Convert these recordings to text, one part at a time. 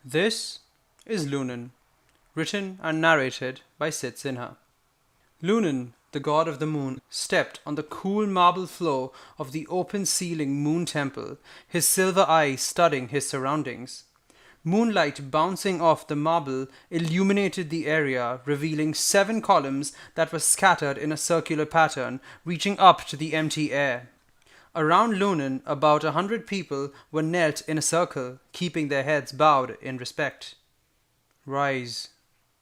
This is Lunan, written and narrated by Sid Sinha. Lunan, the god of the moon, stepped on the cool marble floor of the open-ceiling moon temple, his silver eye studying his surroundings. Moonlight bouncing off the marble illuminated the area, revealing 7 columns that were scattered in a circular pattern, reaching up to the empty air. Around Lunan, about 100 people were knelt in a circle, keeping their heads bowed in respect. "Rise,"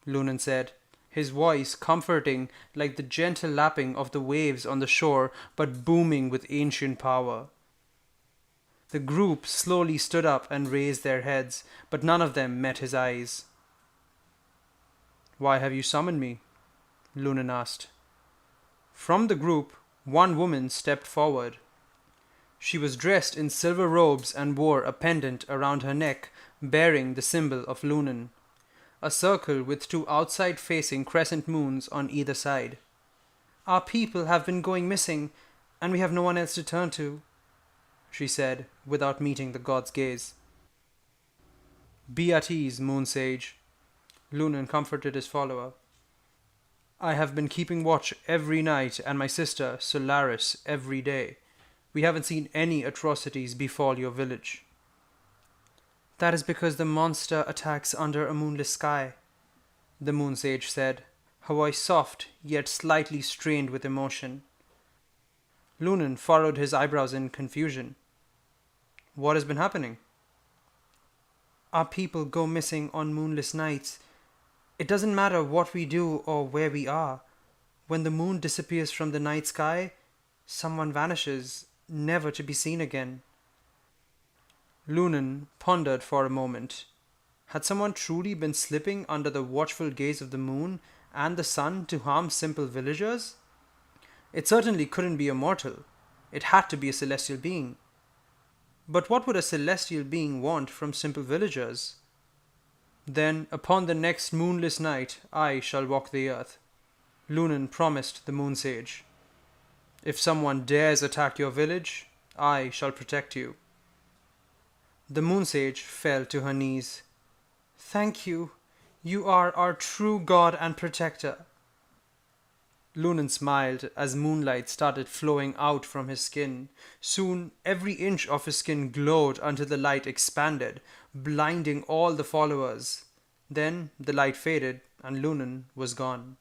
Lunan said, his voice comforting like the gentle lapping of the waves on the shore, but booming with ancient power. The group slowly stood up and raised their heads, but none of them met his eyes. "Why have you summoned me?" Lunan asked. From the group, one woman stepped forward. She was dressed in silver robes and wore a pendant around her neck bearing the symbol of Lunan, a circle with 2 outside-facing crescent moons on either side. "Our people have been going missing, and we have no one else to turn to," she said, without meeting the god's gaze. "Be at ease, moon sage," Lunan comforted his follower. "I have been keeping watch every night, and my sister, Solaris, every day. We haven't seen any atrocities befall your village." "That is because the monster attacks under a moonless sky," the moon sage said, her voice soft yet slightly strained with emotion. Lunan furrowed his eyebrows in confusion. "What has been happening?" "Our people go missing on moonless nights. It doesn't matter what we do or where we are. When the moon disappears from the night sky, someone vanishes, never to be seen again." Lunan pondered for a moment. Had someone truly been slipping under the watchful gaze of the moon and the sun to harm simple villagers? It certainly couldn't be a mortal. It had to be a celestial being. But what would a celestial being want from simple villagers? "Then, upon the next moonless night, I shall walk the earth," Lunan promised the moon sage. "If someone dares attack your village, I shall protect you." The moon sage fell to her knees. "Thank you. You are our true god and protector." Lunan smiled as moonlight started flowing out from his skin. Soon, every inch of his skin glowed until the light expanded, blinding all the followers. Then the light faded and Lunan was gone.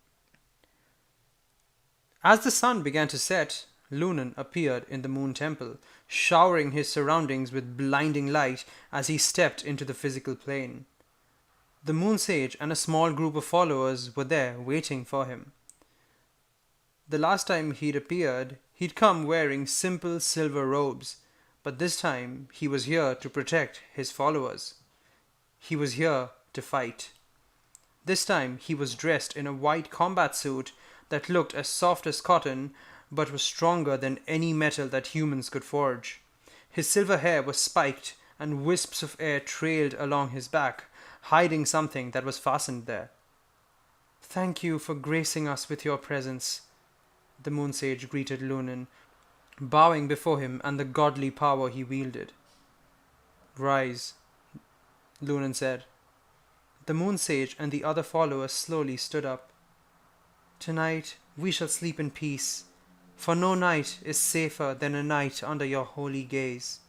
As the sun began to set, Lunan appeared in the moon temple, showering his surroundings with blinding light as he stepped into the physical plane. The moon sage and a small group of followers were there waiting for him. The last time he'd appeared, he'd come wearing simple silver robes, but this time he was here to protect his followers. He was here to fight. This time he was dressed in a white combat suit that looked as soft as cotton, but was stronger than any metal that humans could forge. His silver hair was spiked, and wisps of air trailed along his back, hiding something that was fastened there. "Thank you for gracing us with your presence," the moon sage greeted Lunan, bowing before him and the godly power he wielded. "Rise," Lunan said. The moon sage and the other followers slowly stood up. "Tonight we shall sleep in peace, for no night is safer than a night under your holy gaze."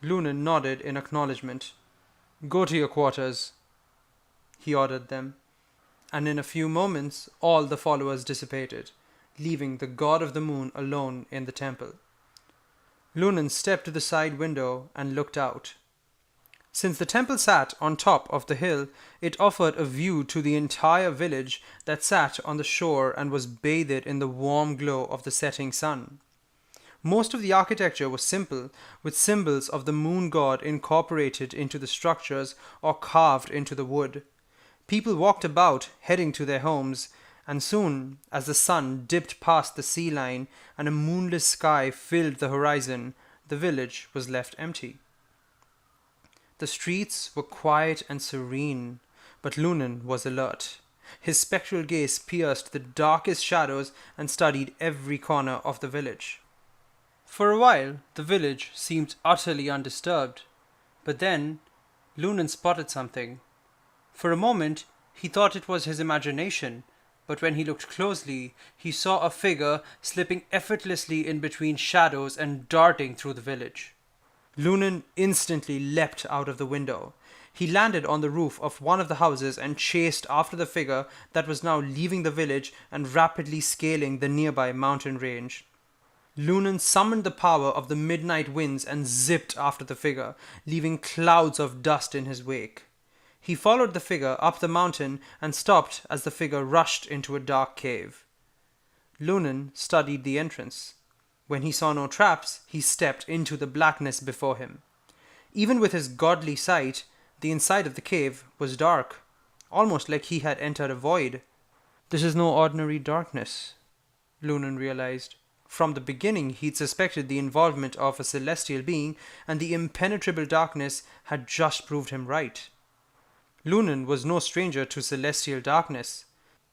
Lunan nodded in acknowledgement. "Go to your quarters," he ordered them, and in a few moments all the followers dissipated, leaving the god of the moon alone in the temple. Lunan stepped to the side window and looked out. Since the temple sat on top of the hill, it offered a view to the entire village that sat on the shore and was bathed in the warm glow of the setting sun. Most of the architecture was simple, with symbols of the moon god incorporated into the structures or carved into the wood. People walked about, heading to their homes, and soon, as the sun dipped past the sea line and a moonless sky filled the horizon, the village was left empty. The streets were quiet and serene, but Lunan was alert. His spectral gaze pierced the darkest shadows and studied every corner of the village. For a while, the village seemed utterly undisturbed, but then Lunan spotted something. For a moment, he thought it was his imagination, but when he looked closely, he saw a figure slipping effortlessly in between shadows and darting through the village. Lunan instantly leapt out of the window. He landed on the roof of one of the houses and chased after the figure that was now leaving the village and rapidly scaling the nearby mountain range. Lunan summoned the power of the midnight winds and zipped after the figure, leaving clouds of dust in his wake. He followed the figure up the mountain and stopped as the figure rushed into a dark cave. Lunan studied the entrance. When he saw no traps, he stepped into the blackness before him. Even with his godly sight, the inside of the cave was dark, almost like he had entered a void. This is no ordinary darkness, Lunan realized. From the beginning, he'd suspected the involvement of a celestial being, and the impenetrable darkness had just proved him right. Lunan was no stranger to celestial darkness.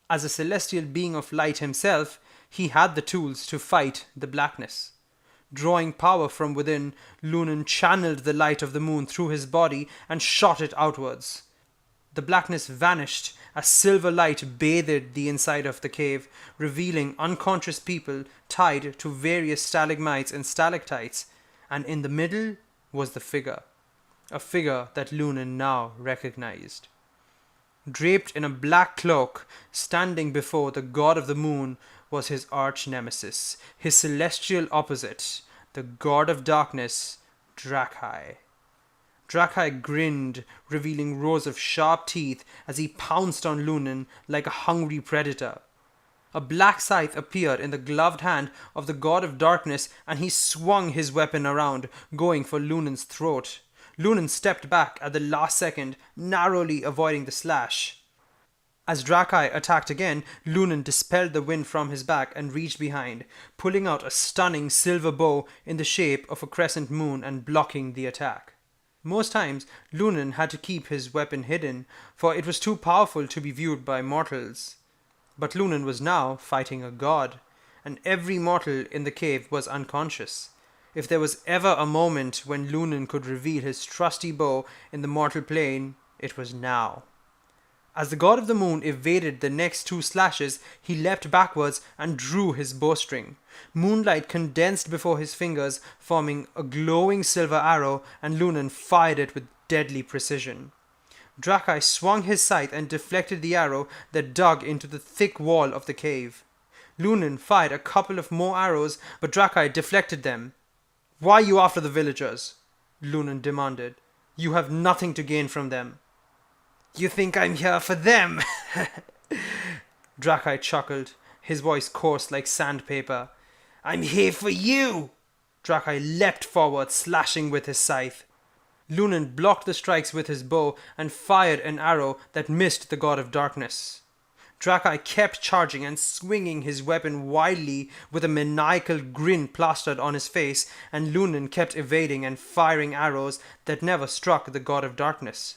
As a celestial being of light himself, he had the tools to fight the blackness. Drawing power from within, Lunan channeled the light of the moon through his body and shot it outwards. The blackness vanished as silver light bathed the inside of the cave, revealing unconscious people tied to various stalagmites and stalactites, and in the middle was the figure, a figure that Lunan now recognized. Draped in a black cloak, standing before the god of the moon was his arch nemesis, his celestial opposite, the god of darkness, Drakai. Drakai grinned, revealing rows of sharp teeth as he pounced on Lunan like a hungry predator. A black scythe appeared in the gloved hand of the god of darkness, and he swung his weapon around, going for Lunan's throat. Lunan stepped back at the last second, narrowly avoiding the slash. As Drakai attacked again, Lunan dispelled the wind from his back and reached behind, pulling out a stunning silver bow in the shape of a crescent moon and blocking the attack. Most times, Lunan had to keep his weapon hidden, for it was too powerful to be viewed by mortals. But Lunan was now fighting a god, and every mortal in the cave was unconscious. If there was ever a moment when Lunan could reveal his trusty bow in the mortal plane, it was now. As the god of the moon evaded the next two slashes, he leapt backwards and drew his bowstring. Moonlight condensed before his fingers, forming a glowing silver arrow, and Lunan fired it with deadly precision. Drakai swung his scythe and deflected the arrow that dug into the thick wall of the cave. Lunan fired a couple of more arrows, but Drakai deflected them. "Why are you after the villagers?" Lunan demanded. "You have nothing to gain from them." "You think I'm here for them?" Drakai chuckled, his voice coarse like sandpaper. "I'm here for you!" Drakai leapt forward, slashing with his scythe. Lunan blocked the strikes with his bow and fired an arrow that missed the god of darkness. Drakai kept charging and swinging his weapon wildly with a maniacal grin plastered on his face, and Lunan kept evading and firing arrows that never struck the god of darkness.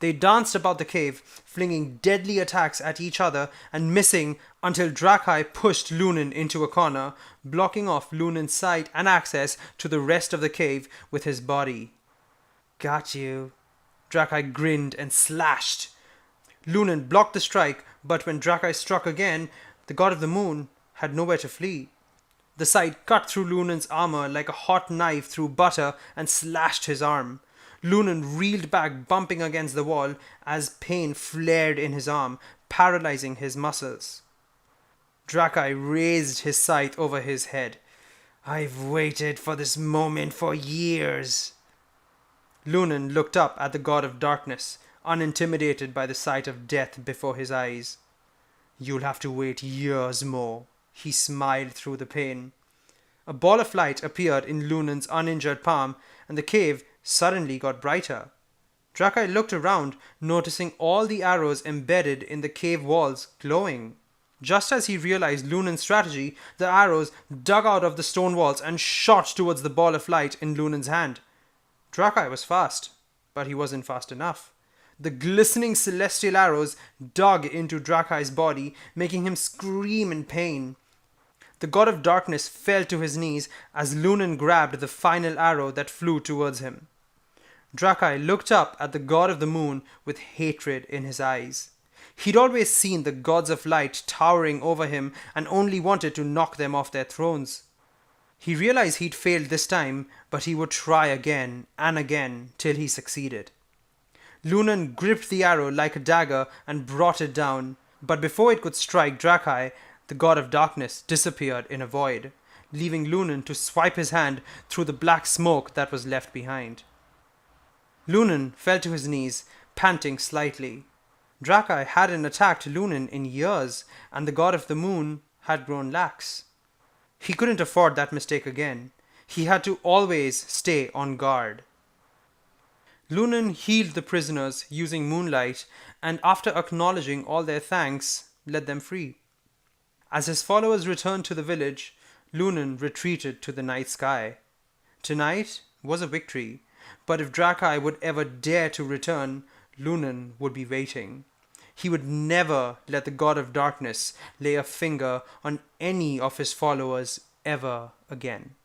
They danced about the cave, flinging deadly attacks at each other and missing until Drakai pushed Lunan into a corner, blocking off Lunan's sight and access to the rest of the cave with his body. "Got you." Drakai grinned and slashed. Lunan blocked the strike, but when Drakai struck again, the god of the moon had nowhere to flee. The scythe cut through Lunan's armor like a hot knife through butter and slashed his arm. Lunan reeled back, bumping against the wall as pain flared in his arm, paralyzing his muscles. Drakai raised his scythe over his head. "I've waited for this moment for years." Lunan looked up at the god of darkness, unintimidated by the sight of death before his eyes. "You'll have to wait years more," he smiled through the pain. A ball of light appeared in Lunan's uninjured palm, and the cave suddenly got brighter. Drakai looked around, noticing all the arrows embedded in the cave walls glowing. Just as he realized Lunan's strategy, the arrows dug out of the stone walls and shot towards the ball of light in Lunan's hand. Drakai was fast, but he wasn't fast enough. The glistening celestial arrows dug into Drakai's body, making him scream in pain. The god of darkness fell to his knees as Lunan grabbed the final arrow that flew towards him. Drakai looked up at the god of the moon with hatred in his eyes. He'd always seen the gods of light towering over him and only wanted to knock them off their thrones. He realized he'd failed this time, but he would try again and again till he succeeded. Lunan gripped the arrow like a dagger and brought it down, but before it could strike Drakai, the god of darkness disappeared in a void, leaving Lunan to swipe his hand through the black smoke that was left behind. Lunan fell to his knees, panting slightly. Drakai hadn't attacked Lunan in years, and the god of the moon had grown lax. He couldn't afford that mistake again. He had to always stay on guard. Lunan healed the prisoners using moonlight, and after acknowledging all their thanks, let them free. As his followers returned to the village, Lunan retreated to the night sky. Tonight was a victory, but if Drakai would ever dare to return, Lunan would be waiting. He would never let the god of darkness lay a finger on any of his followers ever again.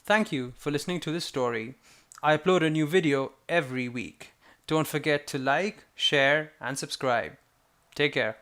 Thank you for listening to this story. I upload a new video every week. Don't forget to like, share, and subscribe. Take care.